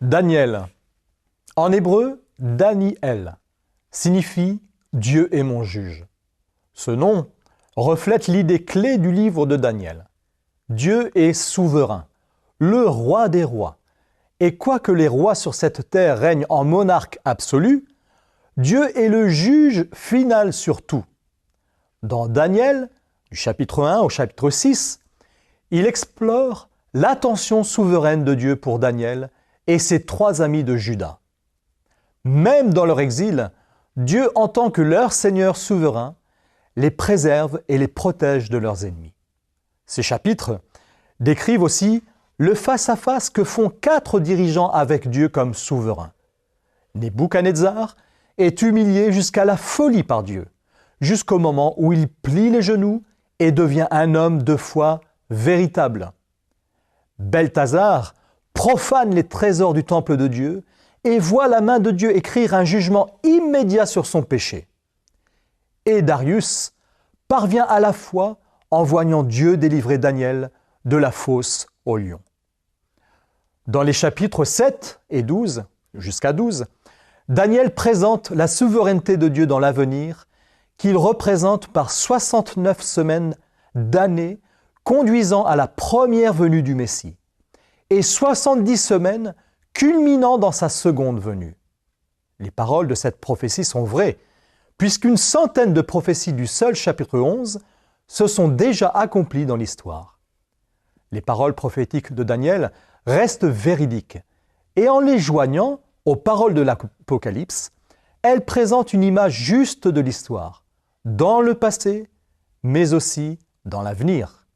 Daniel. En hébreu, Daniel signifie « Dieu est mon juge ». Ce nom reflète l'idée clé du livre de Daniel. Dieu est souverain, le roi des rois. Et quoique les rois sur cette terre règnent en monarque absolu, Dieu est le juge final sur tout. Dans Daniel, du chapitre 1 au chapitre 6, il explore l'attention souveraine de Dieu pour Daniel et ses 3 amis de Juda. Même dans leur exil, Dieu, en tant que leur Seigneur souverain, les préserve et les protège de leurs ennemis. Ces chapitres décrivent aussi le face-à-face que font 4 dirigeants avec Dieu comme souverain. Nebuchadnezzar est humilié jusqu'à la folie par Dieu, jusqu'au moment où il plie les genoux et devient un homme de foi véritable. Belthazar profane les trésors du temple de Dieu et voit la main de Dieu écrire un jugement immédiat sur son péché. Et Darius parvient à la foi en voyant Dieu délivrer Daniel de la fosse au lion. Dans les chapitres 7 et 12, jusqu'à 12, Daniel présente la souveraineté de Dieu dans l'avenir qu'il représente par 69 semaines d'années conduisant à la première venue du Messie et 70 semaines culminant dans sa seconde venue. Les paroles de cette prophétie sont vraies, puisqu'une centaine de prophéties du seul chapitre 11 se sont déjà accomplies dans l'histoire. Les paroles prophétiques de Daniel restent véridiques, et en les joignant aux paroles de l'Apocalypse, elles présentent une image juste de l'histoire, dans le passé, mais aussi dans l'avenir.